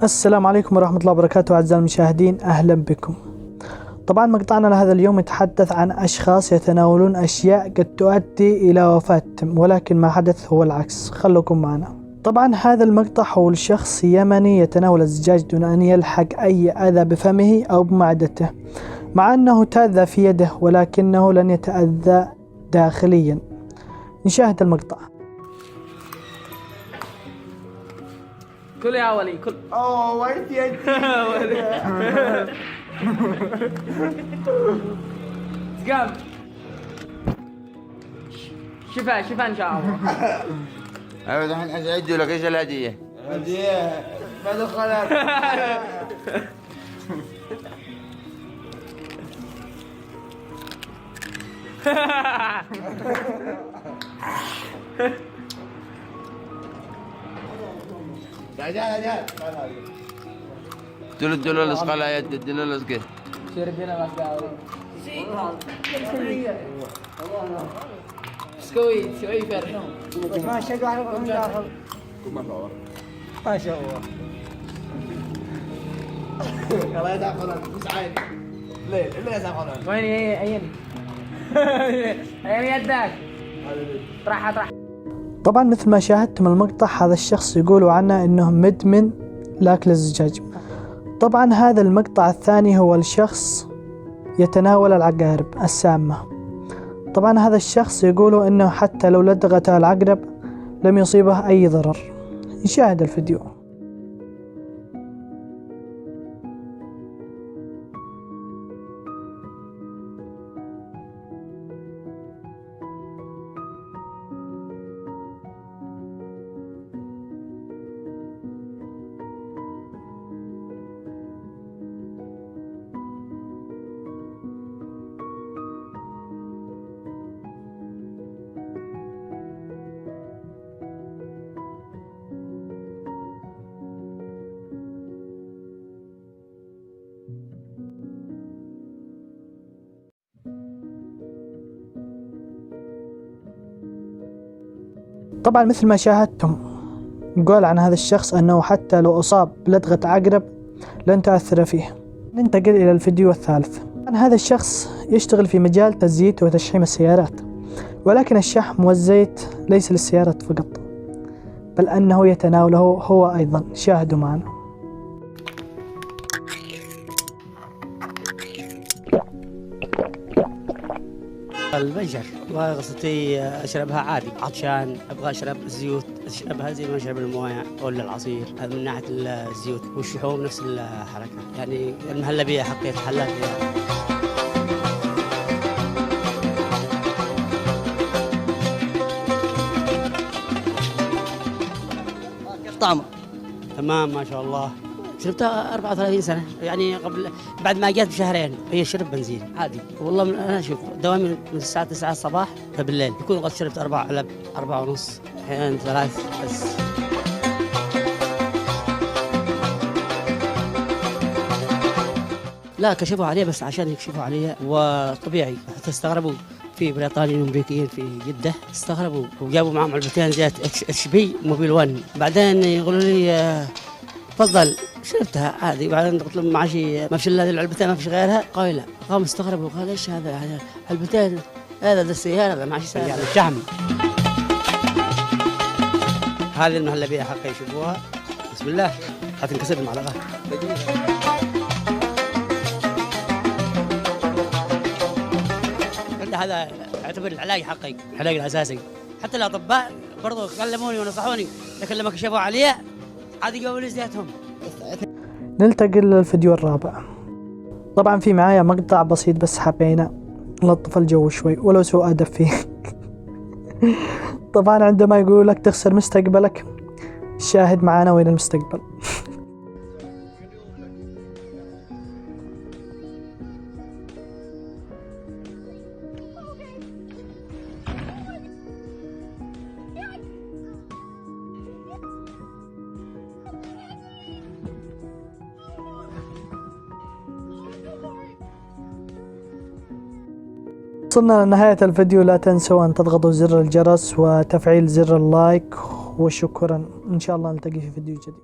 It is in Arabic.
السلام عليكم ورحمة الله وبركاته أعزائي المشاهدين، أهلا بكم. طبعا مقطعنا لهذا اليوم يتحدث عن أشخاص يتناولون أشياء قد تؤدي إلى وفاتهم، ولكن ما حدث هو العكس. خلوكم معنا. طبعا هذا المقطع هو لشخص يمني يتناول الزجاج دون أن يلحق أي أذى بفمه أو بمعدته، مع أنه تأذى في يده ولكنه لن يتأذى داخليا. نشاهد المقطع. كل يا ولي كل وانت قام شفا ان شاء الله. ايوه دحين اسعد لك. ايش الهديه؟ هديه ما دخلت. تلو الاسقال يا تدلو الاسقال. شربنا مسقاوي سكوي سوي فرق ما شاء الله. ما شاء الله. يلا يدخلون بس عين ليه اللي يدخلون وين اين اين يدك طرح. طبعا مثل ما شاهدتم المقطع، هذا الشخص يقولوا عنه انه مدمن لاكل الزجاج. طبعا هذا المقطع الثاني هو الشخص يتناول العقارب السامة. طبعا هذا الشخص يقولوا انه حتى لو لدغته العقرب لم يصيبه اي ضرر. نشاهد الفيديو. طبعا مثل ما شاهدتم يقول عن هذا الشخص أنه حتى لو أصاب بلدغة عقرب لن تؤثر فيه. ننتقل إلى الفيديو الثالث. هذا الشخص يشتغل في مجال تزييت وتشحيم السيارات، ولكن الشحم والزيت ليس للسيارات فقط، بل أنه يتناوله هو أيضا. شاهدوا معنا. البنجر وقصتي اشربها عادي، عطشان ابغى اشرب الزيوت اشربها زي ما اشرب المويه ولا العصير. هذا من ناحيه الزيوت. والشحوم نفس الحركه، يعني المهلبيه حقيت حلال فيها. طعمه تمام ما شاء الله. شربتها 34 سنة، يعني قبل بعد ما جات بشهرين هي شرب بنزين عادي. والله أنا شوف دوامي من الساعة 9 الصباح فبالليل يكون قد شربت 4 علب 4 ونص أحيانا 3 بس. لا كشفوا عليه بس عشان يكشفوا عليه وطبيعي. حتى استغربوا في بريطانيين وامريكيين في جده استغربوا وجابوا معهم علبتين زيت اتش بي موبيل 1. بعدين يقولوا لي تفضل شربتها عادي. وبعدين قلت لهم معشي ما فيش الا هذه العلبتين ما فيش غيرها. قال لا. قام استغربوا قال ايش هذا علبتين هذا السياره هذا معشي يعني الشحم. هذه المهلبيه حقي يشوفوها. بسم الله حتنكسر المعلقه. هذا يعتبر العلاج حقي، العلاج الاساسي. حتى الاطباء برضو كلموني ونصحوني، لكن لما كشفوا علي عاد قالوا لي زيتهم. ننتقل للفيديو الرابع. طبعا في معايا مقطع بسيط بس حبينا نلطف الجو شوي ولو سوء أدب فيه. طبعا عندما يقول لك تخسر مستقبلك، شاهد معانا وين المستقبل. وصلنا لنهاية الفيديو. لا تنسوا أن تضغطوا زر الجرس وتفعيل زر اللايك، وشكرا. إن شاء الله نلتقي في فيديو جديد.